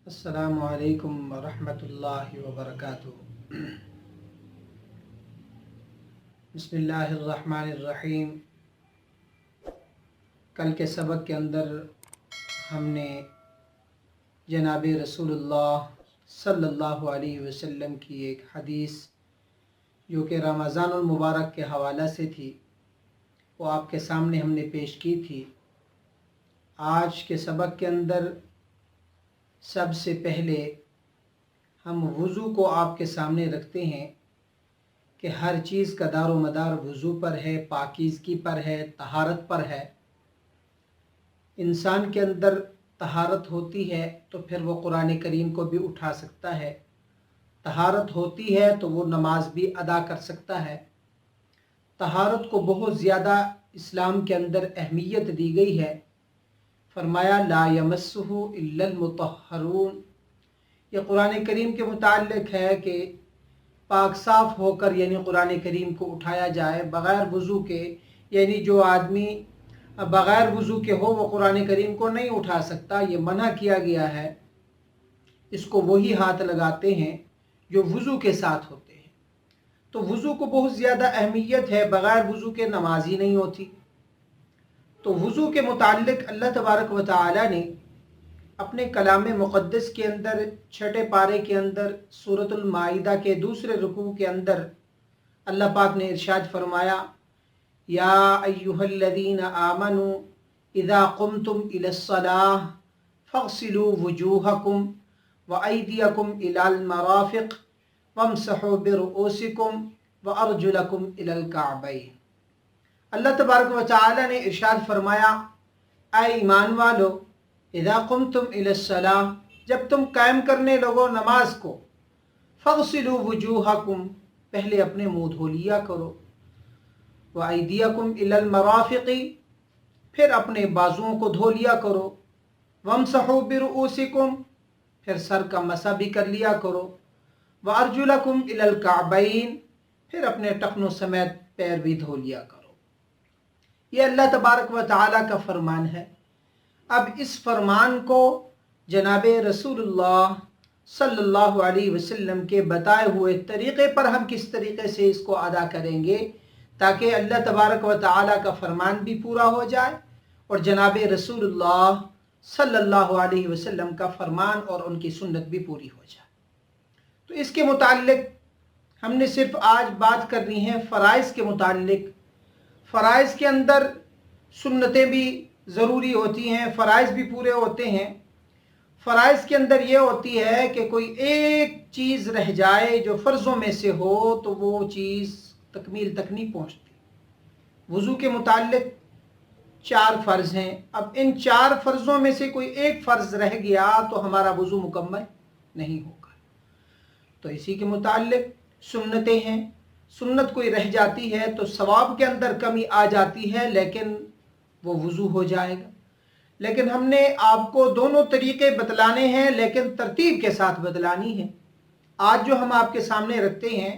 السلام علیکم ورحمۃ اللہ وبرکاتہ۔ بسم اللہ الرحمن الرحیم۔ کل کے سبق کے اندر ہم نے جناب رسول اللہ صلی اللہ علیہ وسلم کی ایک حدیث جو کہ رمضان المبارک کے حوالہ سے تھی وہ آپ کے سامنے ہم نے پیش کی تھی۔ آج کے سبق کے اندر سب سے پہلے ہم وضو کو آپ کے سامنے رکھتے ہیں کہ ہر چیز کا دار و مدار وضو پر ہے، پاکیزگی پر ہے، طہارت پر ہے۔ انسان کے اندر طہارت ہوتی ہے تو پھر وہ قرآن کریم کو بھی اٹھا سکتا ہے، طہارت ہوتی ہے تو وہ نماز بھی ادا کر سکتا ہے۔ طہارت کو بہت زیادہ اسلام کے اندر اہمیت دی گئی ہے۔ فرمایا لا یمسہ الا المطہرون، یہ قرآن کریم کے متعلق ہے کہ پاک صاف ہو کر یعنی قرآن کریم کو اٹھایا جائے بغیر وضو کے، یعنی جو آدمی بغیر وضو کے ہو وہ قرآن کریم کو نہیں اٹھا سکتا، یہ منع کیا گیا ہے۔ اس کو وہی ہاتھ لگاتے ہیں جو وضو کے ساتھ ہوتے ہیں۔ تو وضو کو بہت زیادہ اہمیت ہے، بغیر وضو کے نماز ہی نہیں ہوتی۔ تو وضو کے متعلق اللہ تبارک و تعالی نے اپنے کلام مقدس کے اندر 6 پارے کے اندر سورۃ المائدہ کے دوسرے رکوع کے اندر اللہ پاک نے ارشاد فرمایا یا ایھا الذین آمنوا اذا قمتم الی الصلاۃ فاغسلوا وجوہکم وایدیکم الی المرافق وامسحوا برؤوسکم وارجلکم الی الکعبین۔ اللہ تبارک و تعالی نے ارشاد فرمایا اے ایمان والو اذا قمتم الی الصلاۃ، جب تم قائم کرنے لگو نماز کو، فاغسلوا وجوہکم، پہلے اپنے منہ دھو لیا کرو، وایدیکم الی المرافق، پھر اپنے بازوؤں کو دھو لیا کرو، وامسحوا برؤوسکم، پھر سر کا مسح بھی کر لیا کرو، وارجلکم الی الکعبین، پھر اپنے ٹخنوں سمیت پیر بھی دھو لیا کرو۔ یہ اللہ تبارک و تعالیٰ کا فرمان ہے۔ اب اس فرمان کو جناب رسول اللہ صلی اللہ علیہ وسلم کے بتائے ہوئے طریقے پر ہم کس طریقے سے اس کو ادا کریں گے تاکہ اللہ تبارک و تعالیٰ کا فرمان بھی پورا ہو جائے اور جناب رسول اللہ صلی اللہ علیہ وسلم کا فرمان اور ان کی سنت بھی پوری ہو جائے۔ تو اس کے متعلق ہم نے صرف آج بات کرنی ہے فرائض کے متعلق۔ فرائض کے اندر سنتیں بھی ضروری ہوتی ہیں، فرائض بھی پورے ہوتے ہیں۔ فرائض کے اندر یہ ہوتی ہے کہ کوئی ایک چیز رہ جائے جو فرضوں میں سے ہو تو وہ چیز تکمیل تک نہیں پہنچتی۔ وضو کے متعلق 4 فرض ہیں، اب ان 4 فرضوں میں سے کوئی ایک فرض رہ گیا تو ہمارا وضو مکمل نہیں ہوگا۔ تو اسی کے متعلق سنتیں ہیں، سنت کوئی رہ جاتی ہے تو ثواب کے اندر کمی آ جاتی ہے لیکن وہ وضو ہو جائے گا۔ لیکن ہم نے آپ کو دونوں طریقے بتلانے ہیں لیکن ترتیب کے ساتھ بتلانی ہے۔ آج جو ہم آپ کے سامنے رکھتے ہیں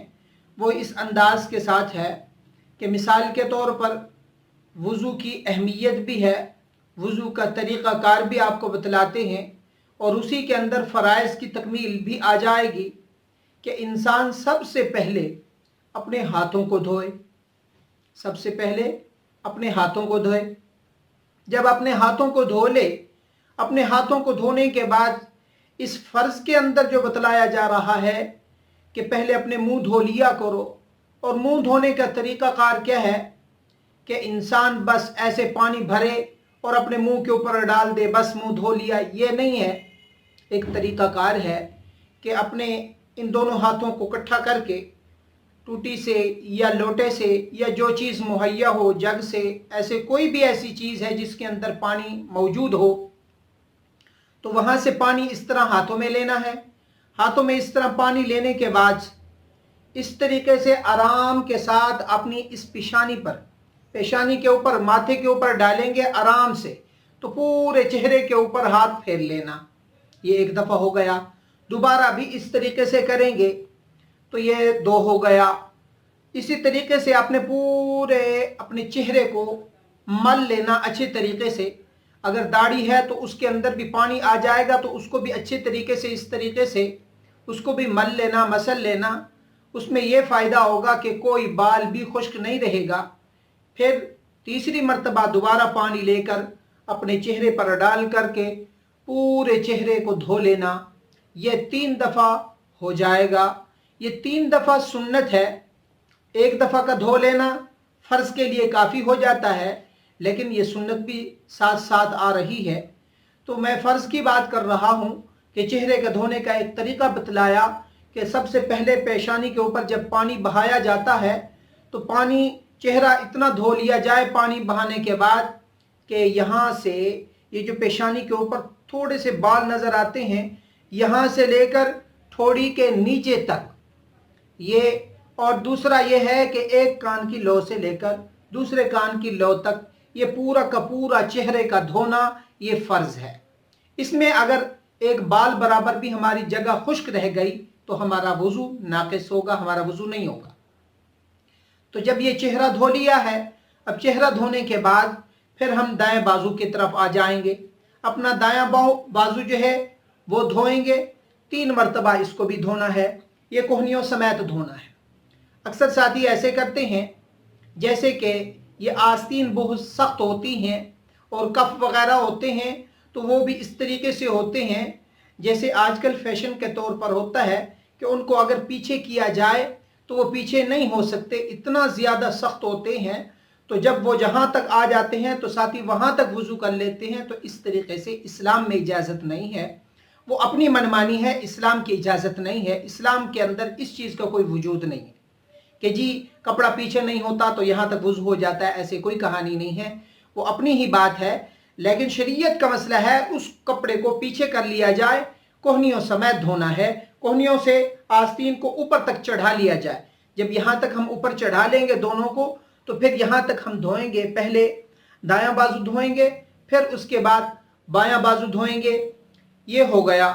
وہ اس انداز کے ساتھ ہے کہ مثال کے طور پر وضو کی اہمیت بھی ہے، وضو کا طریقہ کار بھی آپ کو بتلاتے ہیں اور اسی کے اندر فرائض کی تکمیل بھی آ جائے گی کہ انسان سب سے پہلے اپنے ہاتھوں کو دھوئے، سب سے پہلے اپنے ہاتھوں کو دھوئے۔ جب اپنے ہاتھوں کو دھو لے، اپنے ہاتھوں کو دھونے کے بعد اس فرض کے اندر جو بتلایا جا رہا ہے کہ پہلے اپنے منہ دھو لیا کرو، اور منہ دھونے کا طریقہ کار کیا ہے کہ انسان بس ایسے پانی بھرے اور اپنے منہ کے اوپر ڈال دے بس منہ دھو لیا، یہ نہیں ہے۔ ایک طریقہ کار ہے کہ اپنے ان دونوں ہاتھوں کو اکٹھا کر کے ٹوٹی سے یا لوٹے سے یا جو چیز مہیا ہو، جگ سے، ایسے کوئی بھی ایسی چیز ہے جس کے اندر پانی موجود ہو تو وہاں سے پانی اس طرح ہاتھوں میں لینا ہے۔ ہاتھوں میں اس طرح پانی لینے کے بعد اس طریقے سے آرام کے ساتھ اپنی اس پیشانی کے اوپر، ماتھے کے اوپر ڈالیں گے آرام سے، تو پورے چہرے کے اوپر ہاتھ پھیر لینا۔ یہ ایک دفعہ ہو گیا۔ دوبارہ بھی اس طریقے سے کریں گے تو یہ 2 ہو گیا۔ اسی طریقے سے اپنے پورے اپنے چہرے کو مل لینا اچھے طریقے سے۔ अगर दाढ़ी है तो उसके अंदर भी पानी आ जाएगा, तो उसको भी अच्छे तरीके से इस तरीके से उसको भी मल लेना, मसल लेना। उसमें यह फ़ायदा होगा कि कोई बाल भी खुश्क नहीं रहेगा। फिर तीसरी मर्तबा दोबारा पानी लेकर अपने चेहरे पर डाल करके पूरे चेहरे को धो लेना। ये 3 दफ़ा हो जाएगा। ये 3 दफ़ा सुन्नत है। एक दफ़ा का धो लेना फ़र्ज़ के लिए काफ़ी हो जाता है, लेकिन ये सुन्नत भी साथ साथ आ रही है। तो मैं फ़र्ज़ की बात कर रहा हूँ कि चेहरे के धोने का एक तरीक़ा बतलाया कि सबसे पहले पेशानी के ऊपर जब पानी बहाया जाता है तो पानी चेहरा इतना धो लिया जाए पानी बहाने के बाद कि यहाँ से ये जो पेशानी के ऊपर थोड़े से बाल नज़र आते हैं, यहाँ से लेकर ठोड़ी के नीचे तक ये, और दूसरा ये है कि एक कान की लौ से लेकर दूसरे कान की लौ तक ये पूरा का पूरा चेहरे का धोना ये फ़र्ज़ है। इसमें अगर एक बाल बराबर भी हमारी जगह खुश्क रह गई तो हमारा वज़ू नाक़िस होगा, हमारा वज़ू नहीं होगा। तो जब ये चेहरा धो लिया है, अब चेहरा धोने के बाद फिर हम दाएं बाजू की तरफ आ जाएंगे। अपना दायां बाजू जो है वो धोएंगे। 3 मरतबा इसको भी धोना है। ये कोहनियों समेत धोना है। अक्सर साथी ऐसे करते हैं जैसे कि ये आस्तीन बहुत सख्त होती हैं और कफ वगैरह होते हैं, तो वो भी इस तरीके से होते हैं जैसे आजकल फैशन के तौर पर होता है कि उनको अगर पीछे किया जाए तो वो पीछे नहीं हो सकते, इतना ज़्यादा सख्त होते हैं। तो जब वो जहाँ तक आ जाते हैं तो साथी वहाँ तक वज़ू कर लेते हैं। तो इस तरीके से इस्लाम में इजाज़त नहीं है, वो अपनी मनमानी है, इस्लाम की इजाज़त नहीं है। इस्लाम के अंदर इस चीज़ का कोई वजूद नहीं है कि जी कपड़ा पीछे नहीं होता तो यहाँ तक वज़ू हो जाता है, ऐसे कोई कहानी नहीं है, वो अपनी ही बात है। लेकिन शरीयत का मसला है उस कपड़े को पीछे कर लिया जाए, कोहनियों समेत धोना है। कोहनियों से आस्तीन को ऊपर तक चढ़ा लिया जाए। जब यहाँ तक हम ऊपर चढ़ा लेंगे दोनों को तो फिर यहाँ तक हम धोएंगे। पहले दायां बाजू धोएंगे, फिर उसके बाद बायां बाजू धोएंगे। ये हो गया।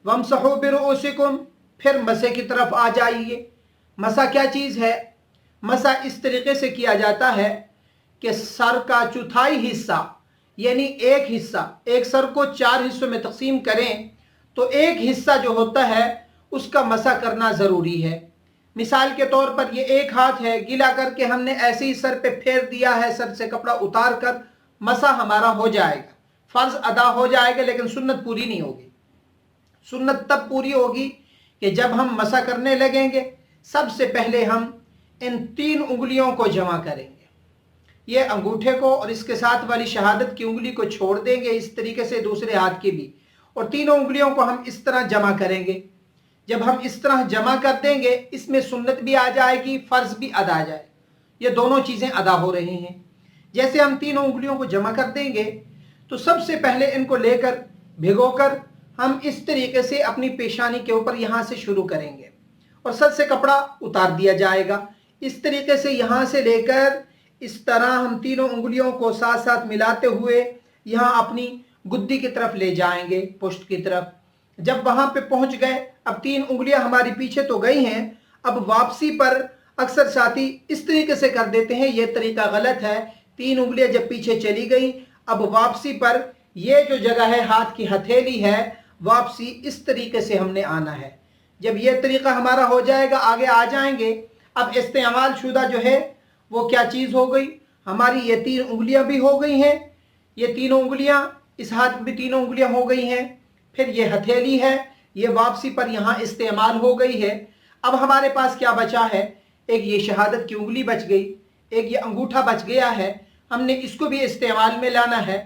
वमसहू बिरुऊसिकुम, फिर मसे की तरफ आ जाइए। मसा क्या चीज़ है? मसा इस तरीके से किया जाता है कि सर का चौथाई हिस्सा यानी एक हिस्सा, एक सर को 4 हिस्सों में तकसीम करें तो एक हिस्सा जो होता है उसका मसा करना ज़रूरी है। मिसाल के तौर पर ये एक हाथ है, गिला करके हमने ऐसे ही सर पे फेर दिया है, सर से कपड़ा उतार कर मसा हमारा हो जाएगा, फ़र्ज़ अदा हो जाएगा, लेकिन सुन्नत पूरी नहीं होगी। सुन्नत तब पूरी होगी कि जब हम मसा करने लगेंगे, सबसे पहले हम इन 3 उंगलियों को जमा करेंगे। ये अंगूठे को और इसके साथ वाली शहादत की उंगली को छोड़ देंगे, इस तरीके से दूसरे हाथ की भी, और तीनों उंगलियों को हम इस तरह जमा करेंगे। जब हम इस तरह जमा कर देंगे, इसमें सुन्नत भी आ जाएगी, फ़र्ज़ भी अदा आ जाए। ये दोनों चीज़ें अदा हो रही हैं। जैसे हम तीनों उंगलियों को जमा कर देंगे तो सबसे पहले इनको लेकर भिगोकर हम इस तरीके से अपनी पेशानी के ऊपर यहाँ से शुरू करेंगे और सर से कपड़ा उतार दिया जाएगा। इस तरीके से यहाँ से लेकर इस तरह हम तीनों उंगलियों को साथ साथ मिलाते हुए यहाँ अपनी गुद्दी की तरफ ले जाएंगे, पुष्ट की तरफ। जब वहाँ पे पहुँच गए, अब 3 उंगलियाँ हमारी पीछे तो गई हैं, अब वापसी पर अक्सर साथी इस तरीके से कर देते हैं, ये तरीका गलत है। 3 उंगलियाँ जब पीछे चली गई, अब वापसी पर ये जो जगह है हाथ की हथेली है, वापसी इस तरीके से हमने आना है। जब ये तरीका हमारा हो जाएगा, आगे आ जाएंगे। अब इस्तेमाल शुदा जो है वो क्या चीज़ हो गई हमारी, ये 3 उंगलियां भी हो गई हैं, ये तीनों उंगलियां, इस हाथ में 3 उंगलियां हो गई हैं। फिर ये हथेली है, ये वापसी पर यहाँ इस्तेमाल हो गई है। अब हमारे पास क्या बचा है? एक ये शहादत की उंगली बच गई, एक ये अंगूठा बच गया है, हमने इसको भी इस्तेमाल में लाना है।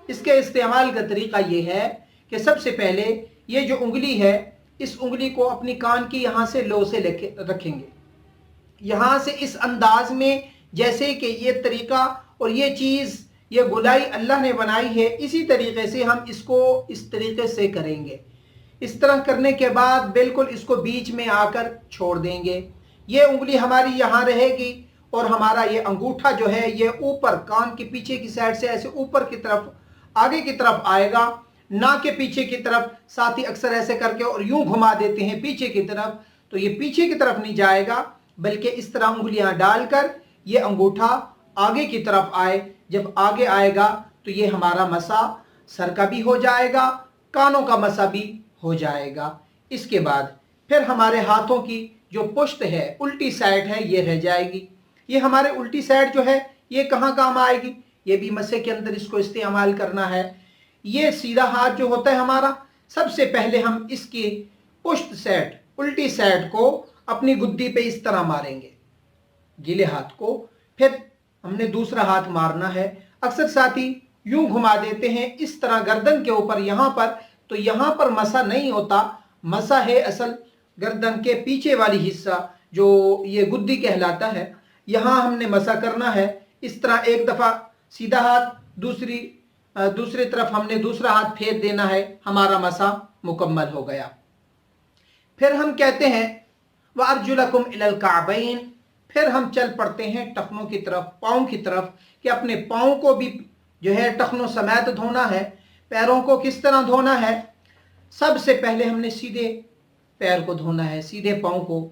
इसके इस्तेमाल का तरीका ये है कि सबसे पहले ये जो उंगली है, इस उंगली को अपनी कान की यहाँ से लो से लेके रखेंगे, यहाँ से इस अंदाज में जैसे कि ये तरीका और ये चीज़, ये गुलाई अल्लाह ने बनाई है, इसी तरीके से हम इसको इस तरीके से करेंगे। इस तरह करने के बाद बिल्कुल इसको बीच में आकर छोड़ देंगे। ये उंगली हमारी यहाँ रहेगी और हमारा ये अंगूठा जो है ये ऊपर कान के पीछे की साइड से ऐसे ऊपर की तरफ आगे की तरफ आएगा, ना के पीछे की तरफ। साथ ही अक्सर ऐसे करके और यूं घुमा देते हैं पीछे की तरफ, तो ये पीछे की तरफ नहीं जाएगा, बल्कि इस तरह उंगलियां डालकर ये अंगूठा आगे की तरफ आए। जब आगे आएगा तो ये हमारा मसा सर का भी हो जाएगा, कानों का मसा भी हो जाएगा। इसके बाद फिर हमारे हाथों की जो पुश्त है, उल्टी साइड है, ये रह जाएगी। ये हमारे उल्टी साइड जो है ये कहाँ काम आएगी, ये भी मसे के अंदर इसको इस्तेमाल करना है। ये सीधा हाथ जो होता है हमारा, सबसे पहले हम इसकी पुश्त साइड, उल्टी साइड को अपनी गुद्दी पे इस तरह मारेंगे, गीले हाथ को। फिर हमने दूसरा हाथ मारना है। अक्सर साथी यूं घुमा देते हैं इस तरह गर्दन के ऊपर, यहाँ पर, तो यहाँ पर मसा नहीं होता, मसा है असल गर्दन के पीछे वाली हिस्सा जो ये गुद्दी कहलाता है, यहाँ हमने मसा करना है। इस तरह एक दफ़ा सीधा हाथ, दूसरी तरफ हमने दूसरा हाथ फेर देना है, हमारा मसा मुकम्मल हो गया। फिर हम कहते हैं व अर्जुलकुम इलल काबैन, फिर हम चल पड़ते हैं टखनों की तरफ, पाँव की तरफ, कि अपने पाँव को भी जो है टखनों समेत धोना है। पैरों को किस तरह धोना है, सबसे पहले हमने सीधे पैर को धोना है, सीधे पाँव को।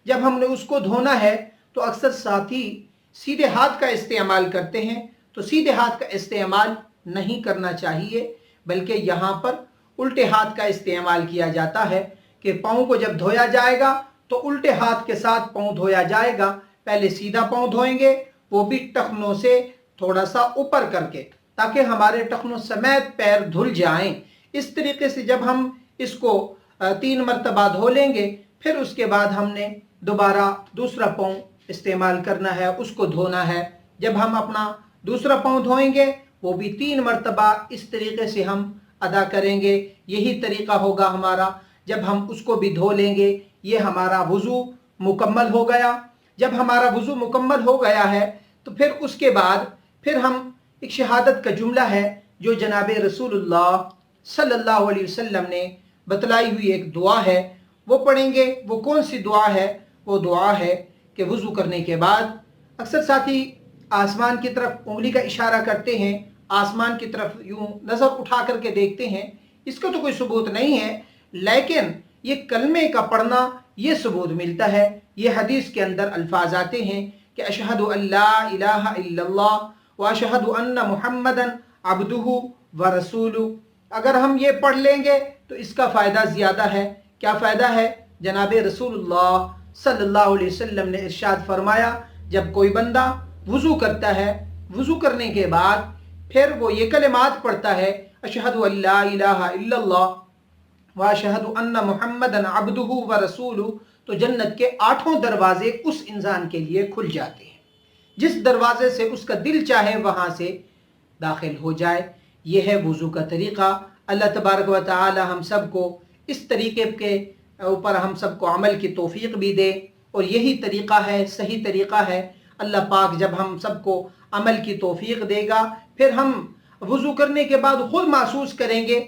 जब हमने उसको धोना है तो अक्सर साथी सीधे हाथ का इस्तेमाल करते हैं, तो सीधे हाथ का इस्तेमाल नहीं करना चाहिए, बल्कि यहाँ पर उल्टे हाथ का इस्तेमाल किया जाता है कि पाँव को जब धोया जाएगा तो उल्टे हाथ के साथ पाँव धोया जाएगा। पहले सीधा पाँव धोएंगे, वो भी टखनों से थोड़ा सा ऊपर करके, ताकि हमारे टखनों समेत पैर धुल जाएं। इस तरीके से जब हम इसको 3 मरतबा धो लेंगे, फिर उसके बाद हमने दोबारा दूसरा पाँव इस्तेमाल करना है, उसको धोना है। जब हम अपना दूसरा पाँव धोएंगे, वो भी 3 मरतबा इस तरीके से हम अदा करेंगे। यही तरीका होगा हमारा। जब हम उसको भी धो लेंगे, ये हमारा वुज़ू मुकम्मल हो गया। जब हमारा वुज़ू मुकम्मल हो गया है तो फिर उसके बाद फिर हम एक शहादत का जुमला है जो जनाब रसूलुल्लाह सल्लल्लाहु अलैहि वसल्लम ने बतलाई हुई एक दुआ है, वो पढ़ेंगे। वो कौन सी दुआ है? वो दुआ है कि वुज़ू करने के बाद अक्सर साथी आसमान की तरफ उंगली का इशारा करते हैं, आसमान की तरफ यूं नज़र उठा करके देखते हैं। इसका तो कोई सबूत नहीं है, लेकिन ये कलमे का पढ़ना ये सबूत मिलता है। ये हदीस के अंदर अल्फाज आते हैं कि अशहदु अल्ला इलाहा इल्लल्लाह व अशहदु अन्ना मुहम्मदन अब्दुहु व रसूलु। अगर हम ये पढ़ लेंगे तो इसका फ़ायदा ज़्यादा है। क्या फ़ायदा है? जनाब रसूलुल्लाह सल्लल्लाहु अलैहि वसल्लम ने इरशाद फरमाया, जब कोई बंदा वुज़ू करता है, वुज़ू करने के बाद फिर वो ये कलिमात पढ़ता है, अशहदु अल्ला इलाहा इल्लल्लाह व अशहदु अन्ना मुहम्मदन अब्दुहु व रसूलु, तो जन्नत के 8 दरवाजे उस इंसान के लिए खुल जाते हैं। जिस दरवाजे से उसका दिल चाहे वहाँ से दाखिल हो जाए। यह है वुज़ू का तरीक़ा। अल्लाह तबारक व तआला हम सब को इस तरीके के ऊपर हम सबको अमल की तौफीक भी दे, और यही तरीक़ा है, सही तरीक़ा है। अल्लाह पाक जब हम सबको अमल की तौफीक देगा, फिर हम वुज़ू करने के बाद खुद महसूस करेंगे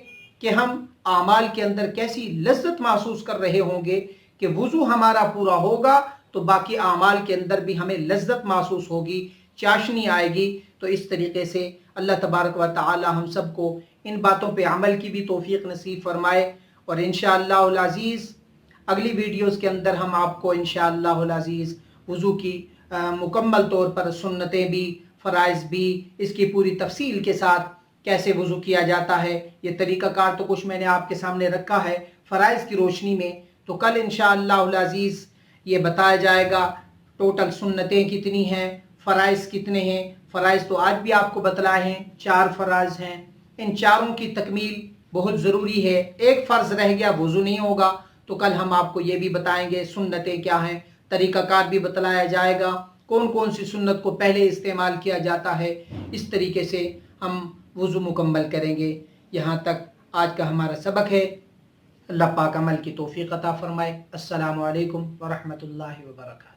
कि हम आमाल के अंदर कैसी लज्जत महसूस कर रहे होंगे कि वुज़ू हमारा पूरा होगा तो बाकी आमाल के अंदर भी हमें लज्जत महसूस होगी, चाशनी आएगी। तो इस तरीके से अल्लाह तबारक व तआला हम सबको इन बातों पे अमल की भी तौफीक नसीब फरमाए। और इंशाअल्लाहुल अज़ीज़ अगली वीडियोस के अंदर हम आपको इंशाअल्लाहुल अज़ीज़ वुज़ू की मुकम्मल तौर पर सुन्नतें भी, फ़राइज़ भी, इसकी पूरी तफसील के साथ कैसे वुज़ू किया जाता है, ये तरीक़ाकार तो कुछ मैंने आपके सामने रखा है फ़राइज़ की रोशनी में। तो कल इंशाअल्लाहुल अज़ीज़ ये बताया जाएगा टोटल सुन्नतें कितनी हैं, फ़राइज़ कितने हैं। फ़राइज़ तो आज भी आपको बतलाए हैं, 4 फ़राइज़ हैं। इन चारों की तकमील बहुत ज़रूरी है। एक फ़र्ज़ रह गया, वुज़ू नहीं होगा, तो कल हम आपको ये भी बताएंगे सुन्नतें क्या हैं, तरीक़ाकार भी बतलाया जाएगा, कौन कौन सी सुन्नत को पहले इस्तेमाल किया जाता है। इस तरीके से हम वुज़ू मुकम्मल करेंगे। यहाँ तक आज का हमारा सबक है। अल्लाह पाक अमल की तौफीक अता फ़रमाए। अस्सलामु अलैकुम व रहमतुल्लाहि व बरकातहू।